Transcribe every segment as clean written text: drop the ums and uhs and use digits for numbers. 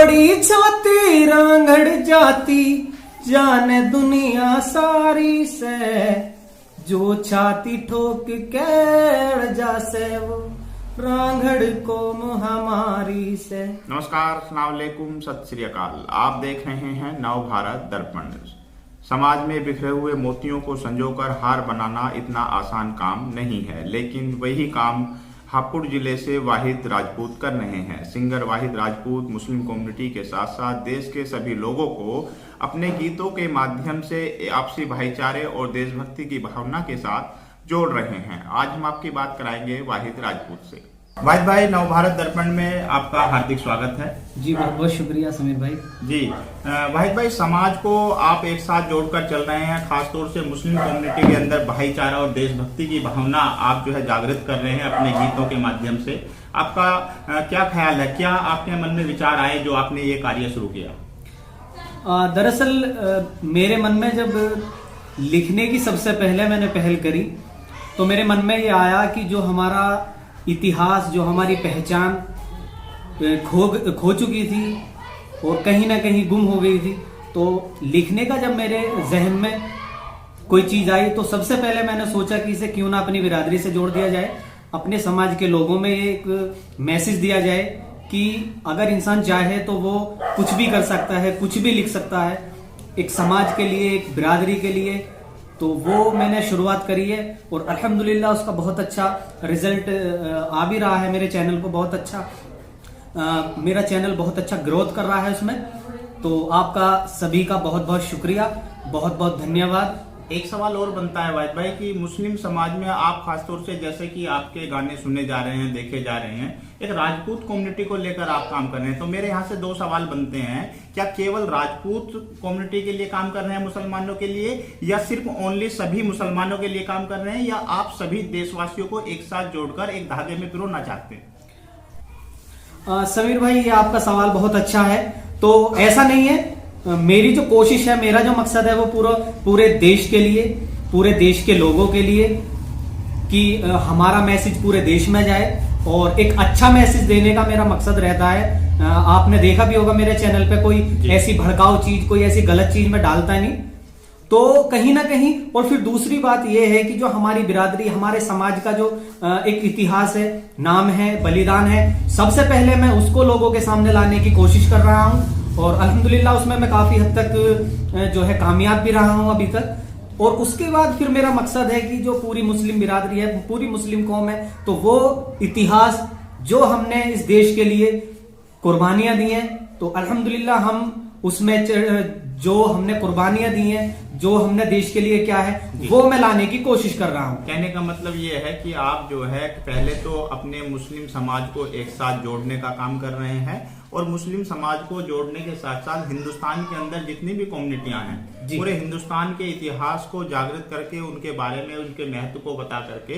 बड़ी छाती रांगड़ जाती जाने दुनिया सारी से, जो छाती ठोक के जासे वो रांगड़ को महामारी से। नमस्कार, अस्सलाम वालेकुम, सत श्री अकाल। आप देख रहे हैं नव भारत दर्पण। समाज में बिखरे हुए मोतियों को संजोकर हार बनाना इतना आसान काम नहीं है, लेकिन वही काम हापुड़ जिले से वाहिद राजपूत कर रहे हैं। सिंगर वाहिद राजपूत मुस्लिम कम्युनिटी के साथ साथ देश के सभी लोगों को अपने गीतों के माध्यम से आपसी भाईचारे और देशभक्ति की भावना के साथ जोड़ रहे हैं। आज हम आपकी बात कराएंगे वाहिद राजपूत से। वाहिद भाई, नव भारत दर्पण में आपका हार्दिक स्वागत है। जी बहुत बहुत शुक्रिया समीर भाई। जी वाहिद भाई, समाज को आप एक साथ जोड़कर चल रहे हैं, खासतौर से मुस्लिम कम्युनिटी के अंदर भाईचारा और देशभक्ति की भावना आप जो है जागृत कर रहे हैं अपने गीतों के माध्यम से। आपका क्या ख्याल है, क्या आपके मन में विचार आए जो आपने ये कार्य शुरू किया? दरअसल मेरे मन में जब लिखने की सबसे पहले मैंने पहल करी तो मेरे मन में ये आया कि जो हमारा इतिहास, जो हमारी पहचान खो चुकी थी और कहीं ना कहीं गुम हो गई थी, तो लिखने का जब मेरे जहन में कोई चीज आई तो सबसे पहले मैंने सोचा कि इसे क्यों ना अपनी बिरादरी से जोड़ दिया जाए, अपने समाज के लोगों में एक मैसेज दिया जाए कि अगर इंसान चाहे तो वो कुछ भी कर सकता है, कुछ भी लिख सकता है एक समाज के लिए, एक बिरादरी के लिए। तो वो मैंने शुरुआत करी है और अल्हम्दुलिल्लाह उसका बहुत अच्छा रिजल्ट आ भी रहा है। मेरे चैनल को बहुत अच्छा मेरा चैनल बहुत अच्छा ग्रोथ कर रहा है उसमें। तो आपका सभी का बहुत बहुत शुक्रिया, बहुत बहुत धन्यवाद। एक सवाल और बनता है वाहिद भाई कि मुस्लिम समाज में आप खासतौर से जैसे कि आपके गाने सुने जा रहे हैं, देखे जा रहे हैं, एक राजपूत कम्युनिटी को लेकर आप काम कर रहे हैं, तो मेरे यहाँ से दो सवाल बनते हैं। क्या केवल राजपूत कम्युनिटी के लिए काम कर रहे हैं मुसलमानों के लिए, या सिर्फ ओनली सभी मुसलमानों के लिए काम कर रहे हैं, या आप सभी देशवासियों को एक साथ जोड़कर एक धागे में पिरोना चाहते हैं? समीर भाई, ये आपका सवाल बहुत अच्छा है। तो ऐसा नहीं है, मेरी जो कोशिश है, मेरा जो मकसद है वो पूरे देश के लिए, पूरे देश के लोगों के लिए कि हमारा मैसेज पूरे देश में जाए और एक अच्छा मैसेज देने का मेरा मकसद रहता है। आपने देखा भी होगा मेरे चैनल पे कोई ऐसी भड़काऊ चीज, कोई ऐसी गलत चीज में डालता नहीं, तो कहीं ना कहीं। और फिर दूसरी बात यह है कि जो हमारी बिरादरी, हमारे समाज का जो एक इतिहास है, नाम है, बलिदान है, सबसे पहले मैं उसको लोगों के सामने लाने की कोशिश कर रहा हूं और अल्हम्दुलिल्लाह उसमें मैं काफी हद तक जो है कामयाब भी रहा हूं अभी तक। और उसके बाद फिर मेरा मकसद है कि जो पूरी मुस्लिम बिरादरी है, पूरी मुस्लिम कौम है, तो वो इतिहास जो हमने इस देश के लिए कुर्बानियां दी हैं, तो अल्हम्दुलिल्लाह हम उसमें जो हमने कुर्बानियां दी हैं, जो हमने देश के लिए क्या है, वो मैं लाने की कोशिश कर रहा हूं। कहने का मतलब ये है कि आप जो है पहले तो अपने मुस्लिम समाज को एक साथ जोड़ने का काम कर रहे हैं और मुस्लिम समाज को जोड़ने के साथ साथ हिंदुस्तान के अंदर जितनी भी कम्युनिटियां हैं, पूरे हिंदुस्तान के इतिहास को जागृत करके, उनके बारे में, उनके महत्व को बता करके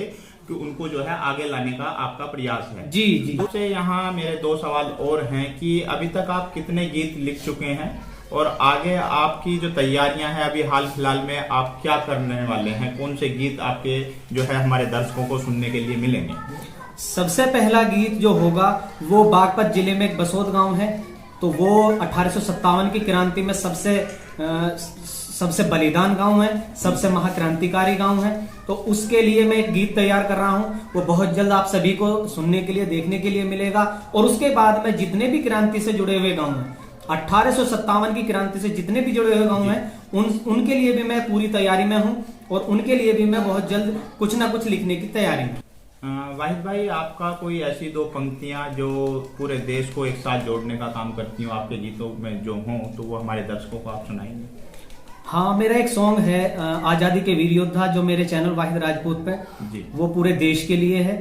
कि उनको जो है आगे लाने का आपका प्रयास है। जी जी। दूसरे यहाँ मेरे दो सवाल और हैं कि अभी तक आप कितने गीत लिख चुके हैं और आगे आपकी जो तैयारियां हैं, अभी हाल फिलहाल में आप क्या करने वाले हैं, कौन से गीत आपके जो है हमारे दर्शकों को सुनने के लिए मिलेंगे? सबसे पहला गीत जो होगा वो बागपत जिले में एक बसोद गांव है, तो वो 1857 की क्रांति में सबसे बलिदान गांव है, सबसे महाक्रांतिकारी गांव है। तो उसके लिए मैं एक गीत तैयार कर रहा हूं, वो बहुत जल्द आप सभी को सुनने के लिए, देखने के लिए मिलेगा। और उसके बाद में जितने भी क्रांति से जुड़े हुए गांव हैं, 1857 की क्रांति से जितने भी जुड़े हुए गांव हैं, उनके लिए भी मैं पूरी तैयारी में हूं और उनके लिए भी मैं बहुत जल्द कुछ ना कुछ लिखने की तैयारी में। वाहिद भाई, आपका कोई ऐसी दो पंक्तियां जो पूरे देश को एक साथ जोड़ने का काम करती हो आपके गीतों में जो हो, तो वो हमारे दर्शकों को आप सुनाएंगे? हाँ, मेरा एक सॉन्ग है आजादी के वीर योद्धा, जो मेरे चैनल वाहिद राजपूत पे जी, वो पूरे देश के लिए है।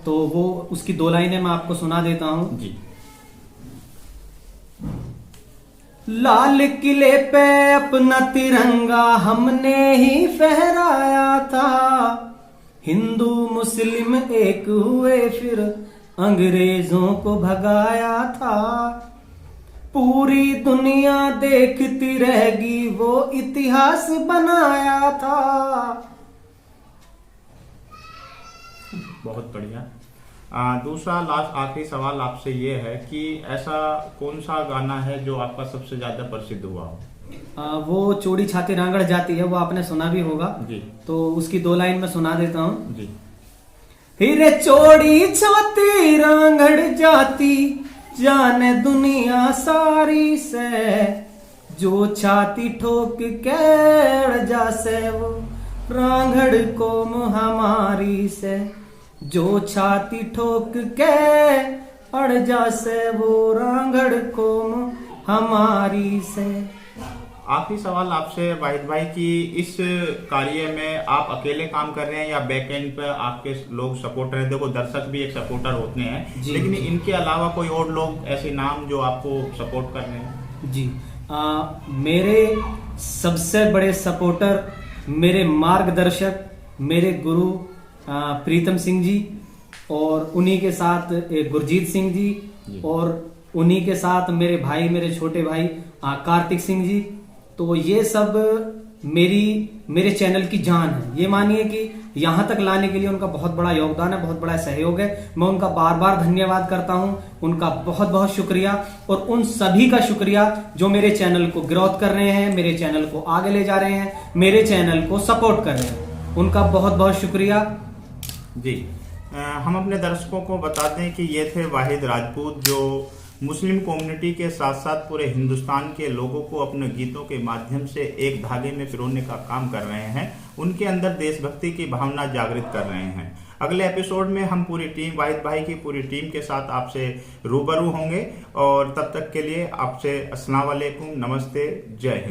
तो वो उसकी दो लाइनें मैं आपको सुना देता हूँ जी। लाल किले पे अपना तिरंगा हमने ही फहराया था, हिंदू मुस्लिम एक हुए फिर अंग्रेजों को भगाया था, पूरी दुनिया देखती रहेगी वो इतिहास बनाया था। बहुत बढ़िया। दूसरा लास्ट आखिरी सवाल आपसे ये है कि ऐसा कौन सा गाना है जो आपका सबसे ज्यादा प्रसिद्ध हुआ हो? वो चूड़ी छाती रांगड़ जाती है, वो आपने सुना भी होगा जी। तो उसकी 2 लाइन में सुना देता हूँ। जी। हिरे चोड़ी छाती रांगड़ जाती, जाने दुनिया सारी से, जो छाती ठोक के अड़ जासे वो रांगड़ को हमारी से, जो छाती ठोक के अड़ जासे वो रांगड़ को हमारी से। आखिरी सवाल आपसे वाहिद भाई कि इस कार्य में आप अकेले काम कर रहे हैं या बैक एंड पे आपके लोग सपोर्टर हैं? देखो दर्शक भी एक सपोर्टर होते हैं, लेकिन इनके अलावा कोई और लोग ऐसे नाम जो आपको सपोर्ट कर रहे हैं? जी, मेरे सबसे बड़े सपोर्टर, मेरे मार्गदर्शक, मेरे गुरु प्रीतम सिंह जी, और उन्हीं के साथ गुरजीत सिंह जी, और उन्हीं के साथ मेरे भाई, मेरे छोटे भाई कार्तिक सिंह जी। तो ये सब मेरे चैनल की जान है। ये मानिए कि यहाँ तक लाने के लिए उनका बहुत बड़ा योगदान है, बहुत बड़ा सहयोग है। मैं उनका बार बार धन्यवाद करता हूँ, उनका बहुत बहुत शुक्रिया। और उन सभी का शुक्रिया जो मेरे चैनल को ग्रोथ कर रहे हैं, मेरे चैनल को आगे ले जा रहे हैं, मेरे चैनल को सपोर्ट कर रहे हैं, उनका बहुत बहुत शुक्रिया। जी, हम अपने दर्शकों को बता दें कि ये थे वाहिद राजपूत, जो मुस्लिम कम्युनिटी के साथ साथ पूरे हिंदुस्तान के लोगों को अपने गीतों के माध्यम से एक धागे में पिरोने का काम कर रहे हैं, उनके अंदर देशभक्ति की भावना जागृत कर रहे हैं। अगले एपिसोड में हम पूरी टीम, वाहिद भाई की पूरी टीम के साथ आपसे रूबरू होंगे, और तब तक के लिए आपसे अस्सलाम वालेकुम, नमस्ते, जय हिंद।